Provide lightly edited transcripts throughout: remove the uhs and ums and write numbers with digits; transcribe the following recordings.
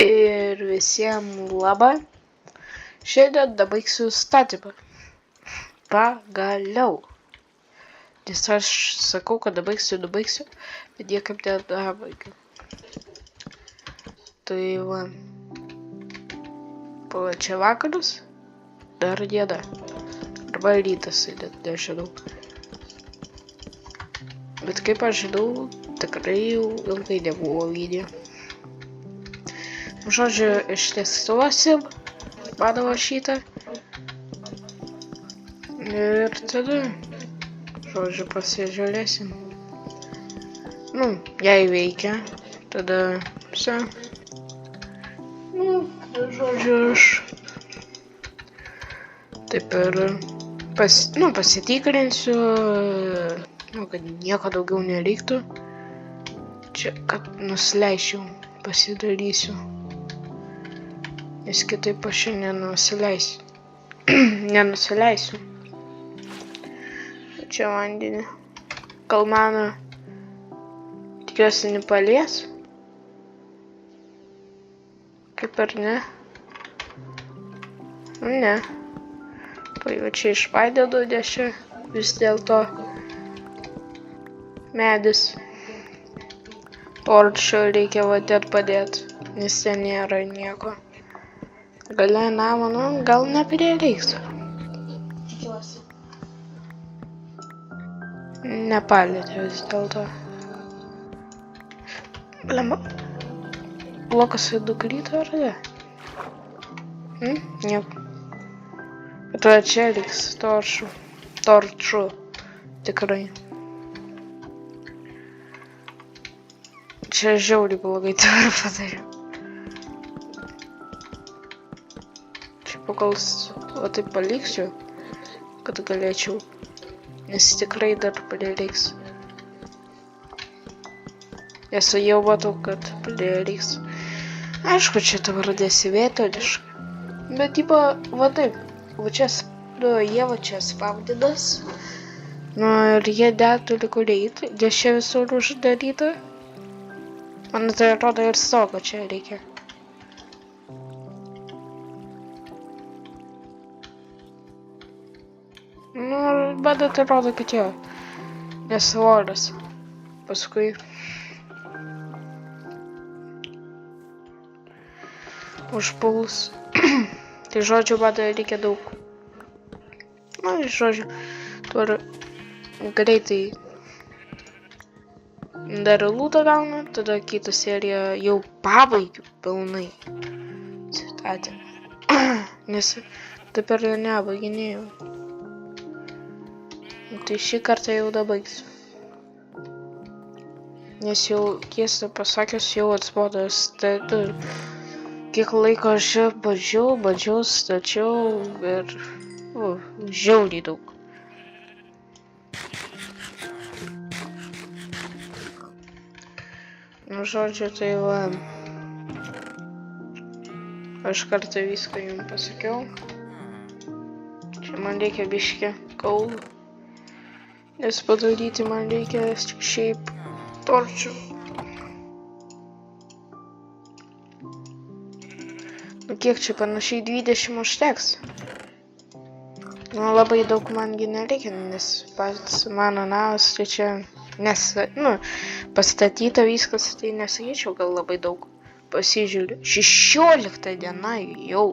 Ir visiems laba. Šiandien dabaigsiu statybą. Pagaliau. Nes aš sakau, kad dabaigsiu, bet niekaip nedabaigiu. Tai va. Čia vakaras. Dar diena. Arba rytas, net nežinau. Bet kaip aš žinau, tikrai jau ilgai nebuvo video. Žodžiu, ištestuosim mano šitą. Ir tada, žodžiu, pasižiūrėsim. Jei veikia, tada vse. Žodžiu, aš taip ir pasitikrinsiu, kad nieko daugiau nereiktų. Čia, kad nusileisčiau, pasidarysiu. Nes kitaip aš nenusileisiu. Čia vandenį. Gal mano tikiuosi nepalies? Kaip ar ne? Ne. Jau čia išvaidedu, nes čia vis dėlto medis. Torčio reikia vadėt padėti, nes ten nėra nieko. Gale namo, gal neprireiks. Tikiuosi. Nepalietė vis dėlto. Blemba. Blokas dukryto ar ne? Nieko. Bet va čia reiks torčų. Tikrai. Čia žiauriai blogai tvarą padariau. Čia gal va taip paliksiu, kad galėčiau. Nes tikrai dar prireiks. Nes jau matau, kad prireiks. Aišku, čia tvardėsi vietoniškai. Bet va taip. Jie va čia spaudinas. Ir jie neturi kur eiti, nes čia visur uždaryta. Man tai atrodo ir stogo čia reikia. Man tai atrodo, kad jo. Nesvoras. Paskui. Užpuls. Tai žodžiu, man reikia daug. Žodžiu, tuo greitai dar lūtą gaunu, tada kitą seriją jau pabaigiu pilnai. Citatė. Nes taip ir nebaiginėjau. Tai šį kartą jau dabaigsiu. Nes jau tiesą pasakius jau atspaudęs. Kiek laiko aš čia bandžiau, stačiau ir žiauriai daug. Žodžiu, tai va. Aš kartą viską jums pasakiau. Čia man reikia biškį kaulų. Nes padaryti man reikia šiaip torčių. Kiek čia panašiai 20 užteks. Labai daug mangi nereikia, nes pats mano namas tai čia pastatyta viskas, tai nesakyčiau gal labai daug. Pasižiūriu. 16 diena jau.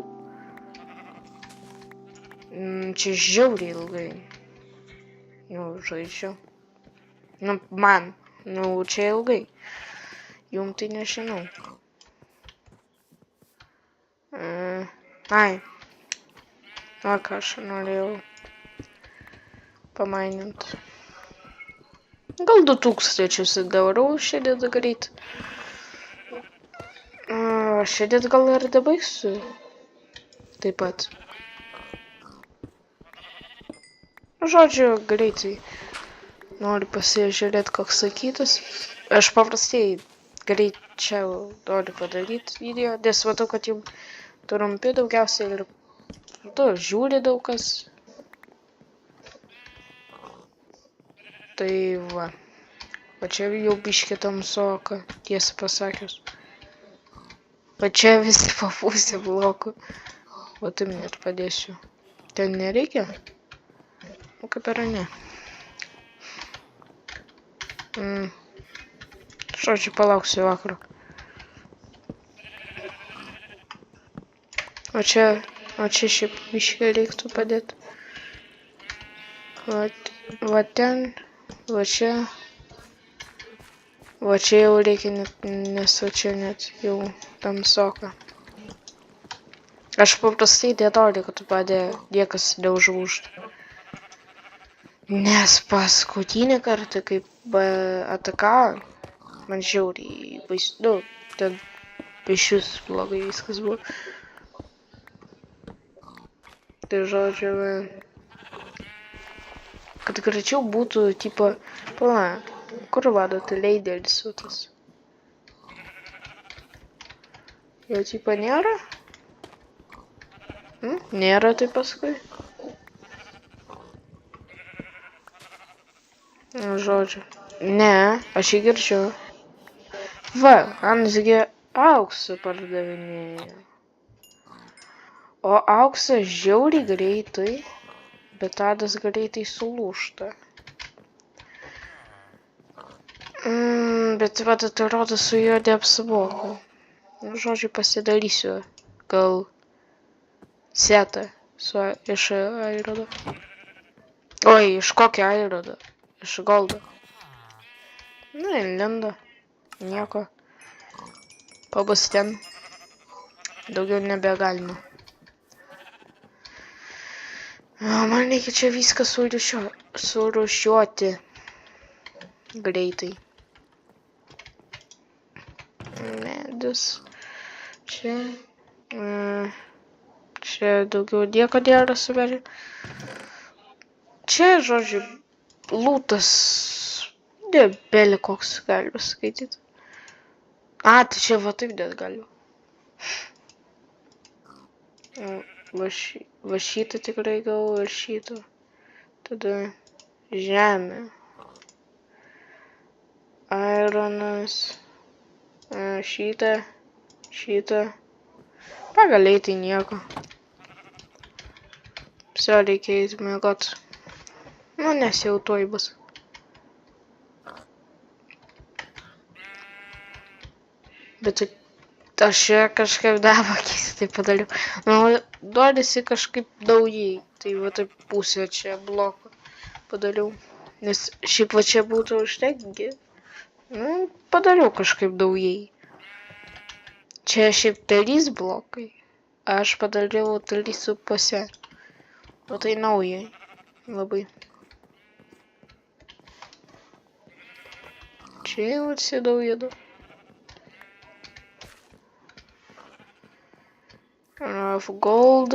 Čia žiauriai ilgai. Žaidžiu. Man. Čia ilgai. Jum tai nežinau. Ką aš norėjau pamaininti. Gal 2000 eurų šiandien greit. Šiandien gal ir dabaigsiu. Taip pat. Žodžiu, greitai. Noriu pasižiūrėti, koks sakytas. Aš paprastai greičiau noriu padaryti video, nes matau, kad jums trumpi daugiausiai ir žiūri daug kas. Tai va. O čia jau biškį tamsoka, tiesą pasakius. Va čia visi po pusę blokų. Va taip net padėsiu. Ten nereikia? O kaip yra ne. Žodžiu, palauksiu vakarą. O čia šiaip biškai reiktų padėti. Va ten, va čia. Va čia jau reikia, nes va čia net jau tamsoka. Aš paprastai dėdolį, kad tu padėjo, niekas neužlūžtų. Nes paskutinį kartą, kaip atakavo, man žiauriai baisu, nu, ten iš vis blogai viskas buvo. Tai žodžiu, kad greičiau būtų, tipo, pala, kur vado, tai leidelis tas. Jo, tipo, nėra? Nėra tai paskui. Žodžiu. Ne, aš jį girdžiu. Va, Ansgi auksą pardavinėja. O auksas žiauriai greitai, bet tadas greitai sulūžta. Bet va, tai rodo su juo neapsimoka. Žodžiu, pasidarysiu gal setą iš Airodo. Oi, iš kokio Airodo? Iš Goldo. Na, lenda. Nieko. Pabus ten. Daugiau nebegalima. Man reikia čia viską surūšiuoti. Greitai. Medis. Čia. Čia daugiau nieko nėra suvežę. Čia, žodžiu, lūtas. Nebeli koks galima skaityti. Tai čia va taip net galima. Va šitą tikrai gavau ir šitą. Tada žemė. Ironas. Šitą. Pagaliai tai nieko. Visi reikia eiti miegot. Nu, nes jau tuoj bus. Bet aš čia kažkaip davo keistai padariau. Nu, norisi kažkaip naujai. Tai va taip pusę čia bloko padariau. Nes šiaip va čia būtų užtengi. Nu, padariau kažkaip naujai. Čia šiaip 3 blokai. Aš padariau 3,5. O tai naujai. Labai. Čia jau atsidaujidu. Of gold.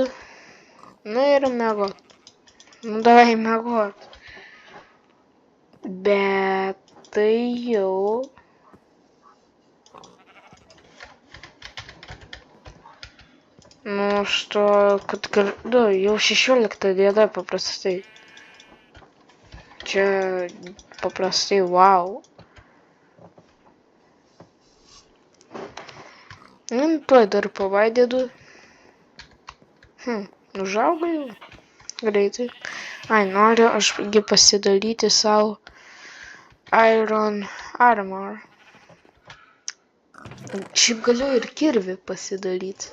Nu ir miegot. Nu davai miegot. Bet tai jau. Nu što, kad jau 16 diena paprastai. Čia paprastai wow. Nu, tuoj dar pavaidedu. Užauga jau greitai. Noriu ašgi pasidalyti savo Iron Armor. Šiaip galiu ir kirvį pasidalyti.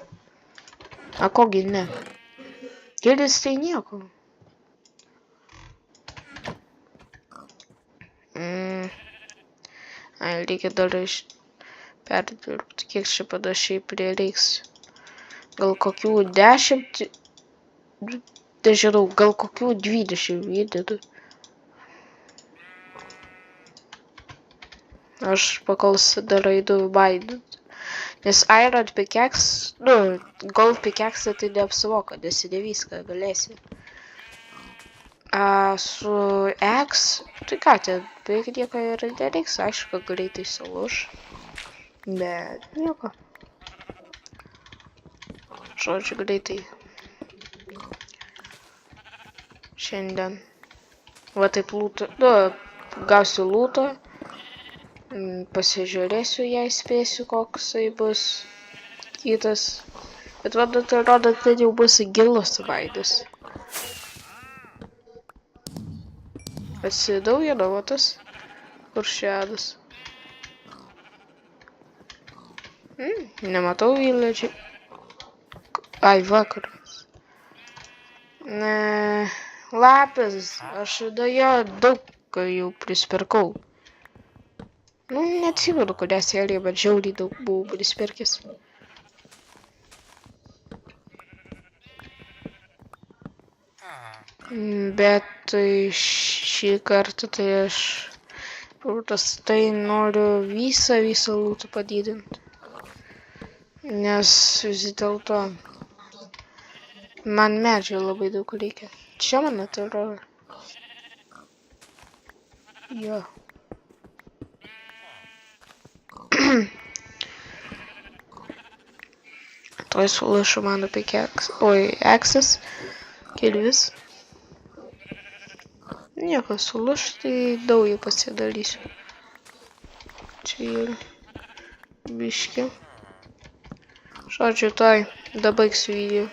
Kogi ne. Kirvis tai nieko. Reikia dar perdirbti. Kiek čia panašiai prireiks. Gal kokių 10, nežinau, gal kokių 20 įdedu. Aš pakals dar eidu vaidinti. Nes Iron pickaxe, gold pickaxe tai neapsimoka, nes ne viską galėsi. Su X, tai ką ten, beveik nieko ir nereiks, aišku, greitai sulūž. Bet nieko. Žodžiu, greitai. Šiandien. Va taip lūtą. Gausiu lūtą. Pasižiūrėsiu, jei spėsiu, koksai bus. kitas. Bet man atrodo, kad jau bus gilus vaidas. Atsidaugino tas kuršelis. Nematau įleidžiai. Ai, vakaras. Lapis, aš jo daug jau prispirkau. Nu, neatsimenu, kurią seriją, bet žiauriai daug buvau prispirkęs. Bet šį kartą tai aš paprastai noriu visą lūtą padidinti. Nes vis dėlto man medžio labai daug reikia. Čia man atrodo. Jo. Tuoj sulašu man apie eksas. Kirvis. Nieko sulaš, tai daugiau pasidarysiu. Čia ir biški. Žodžiu, tuoj dabaigsiu video.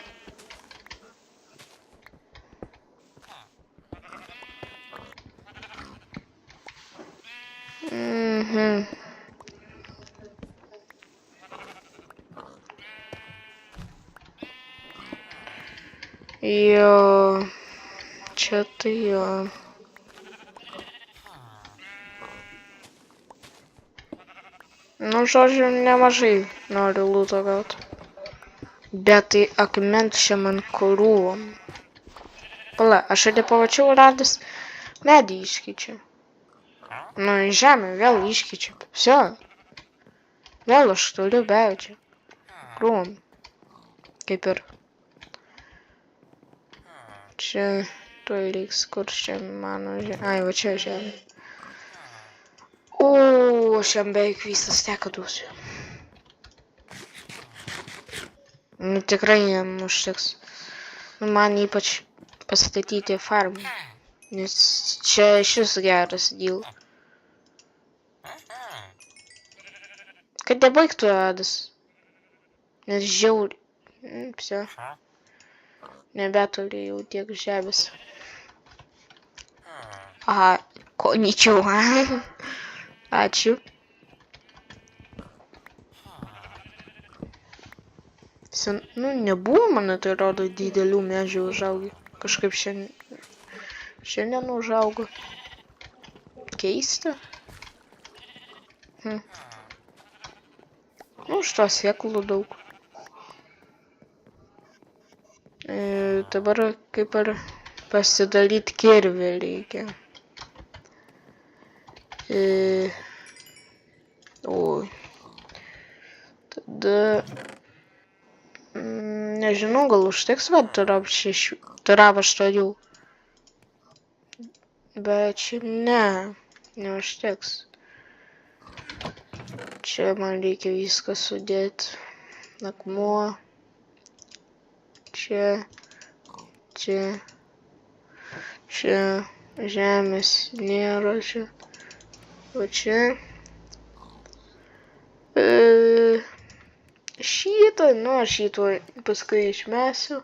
Jo, čia tai jo. Nu, žodžiu, nemažai noriu lūto gauti. Bet tai akmens čia man krūvom. Pala, aš nepamačiau radęs medį iškeičiu. Nu, į žemę vėl iškeičiu. Vsio. Vėl aš turiu medžią. Krūvom. Kaip ir. Čia tuoj reiks, kur čia mano žemė. Ai, va čia žemė. Aš jam beveik visą steką duosiu. Nu, tikrai jam užteks. Nu, man ypač pastatyti farmą. Nes čia šis geras deal. Kad nebaigtų adas. Nes žiauri. Psio. Nebeturi jau tiek žemės. Aha, konničiwa. Ačiū. Nu, nebuvo, man atrodo, didelių medžių užaugę. Kažkaip šiandien užaugo. Keista. Nu, už to sėklų daug. Dabar kaip ir pasidalyti kirvį reikia. Oi. Tada... Nežinau, gal užteks turab 8. Bet čia neužteks. Čia man reikia viską sudėti. Akmuo. Čia. Žemės nėra čia. O čia. Šitą, nu aš šitą paskui išmesiu.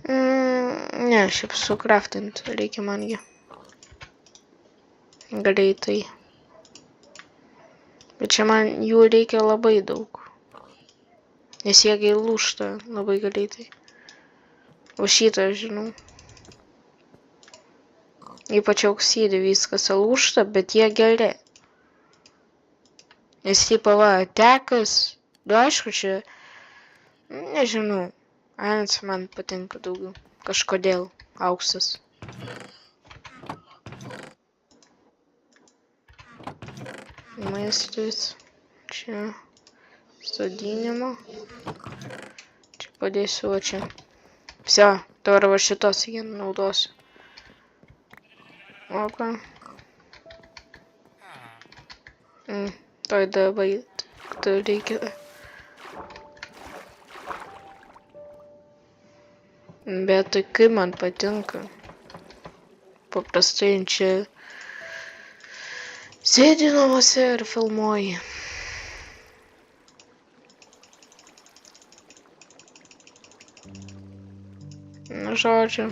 Ne, šiaip sukraftint reikia mangi. Greitai. Bet čia man jų reikia labai daug. Nes jie lūžta labai greitai. O šitą žinau. Ypač auksidė viskas lūžta, bet jie geri. Nes tipo va, tekas, du aišku čia, nežinau, Ains man patinka daugiau, kažkodėl, auksas. Maistas, čia, sodinimo, čia padėsiu, o čia. Vsio, dabar va šitos jį naudosiu. Opa. Toj dabai, tai reikia. Bet tai kaip man patinka. Paprastai Sėdi namuose ir filmuoji. Nu, žodžiu.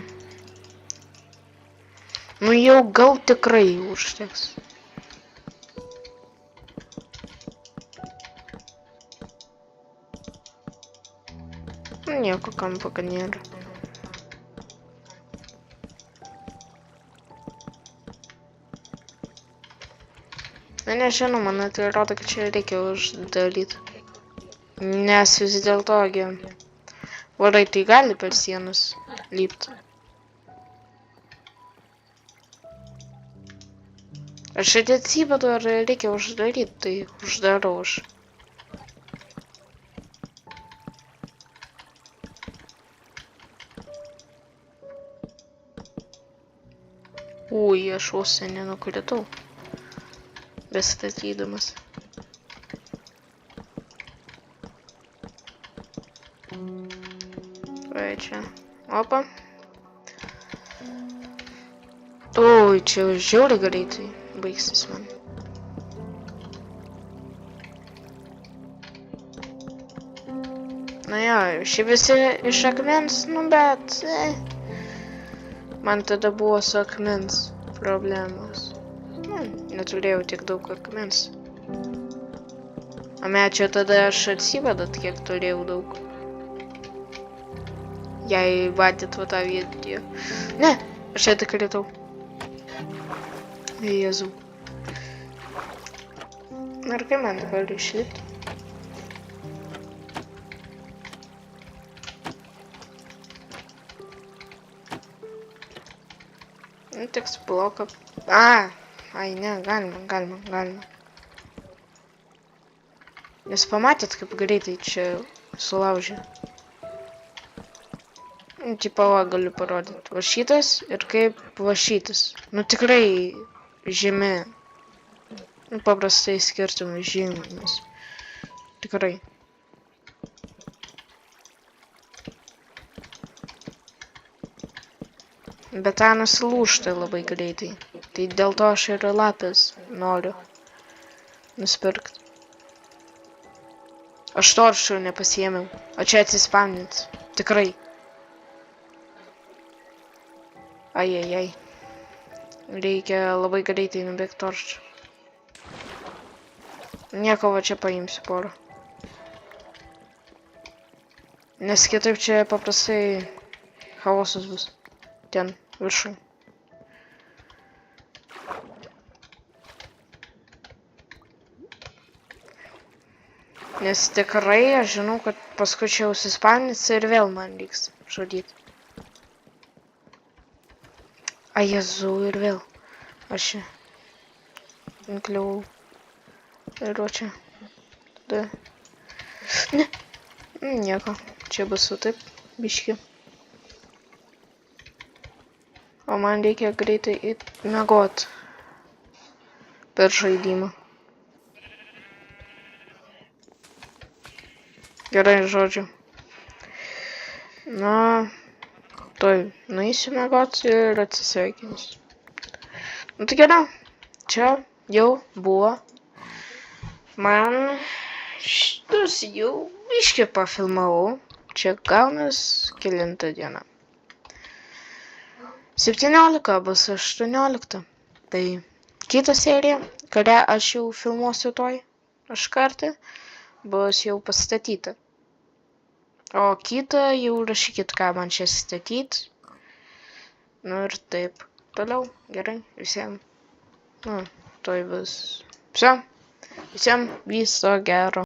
Nu, jau gal tikrai užteks. Nieko kampo, kad nėra. Na, nežinau, man atrodo, kad čia reikia uždaryti. Nes vis dėlto, varai tai gali per sienas lipti. Aš atsimenu, ar reikia uždaryti, tai uždarau aš. Ui, aš vos nenukritau. Bestatydamas. Vai čia. Opa. Ui, čia žiauriai greitai baigsis man. Na jo, šie visi iš akmens, nu bet... Man tada buvo su akmens problemos. Neturėjau tiek daug akmens. O mečio tada aš atsivedat, kiek turėjau daug. Jei matėt va tą video. Ne, aš čia tik kritau. Jėzau. Ir kaip man dabar išlipti? Nu, teks bloką. Ai, ne, galima. Nes pamatėt, kaip greitai čia sulaužė. Tipo, va, galiu parodyti. Va šitas ir kaip va šitas. Nu, tikrai žemi. Nu, paprastai skirtumai žyminis. Tikrai. Bet tą nusilūžta labai greitai. Tai dėl to aš ir lapės noriu nusipirkti. Aš toršų nepasiėmiau. O čia atsispamnit. Tikrai. Ai. Reikia labai greitai nubėgti toršų. Nieko, va čia paimsiu porą. Nes kitaip čia paprastai chaosas bus. Ten viršui. Nes tikrai aš žinau, kad paskui čia užsispamnys ir vėl man reiks žudyti. Ai, Jezu, ir vėl. Aš čia įkliuvau. Ir o čia. Tada. Ne. Nieko. Čia bus su taip. Biški. O man reikia greitai miegot. Per žaidimą. Gerai, žodžiu. Na, tuoj nueisiu miegot ir atsisveikinsiu. Nu tai gerai. Čia jau buvo. Man šitus jau biškį pafilmavau. Čia gaunas kelinta diena. 17 bus 18. Tai kita serija, kurią aš jau filmuosiu toj iš karto, bus jau pastatyta. O kitą jau rašykit, ką man čia statyti. Nu ir taip. Toliau, gerai, visiems. Nu, toj bus. Visiems viso gero.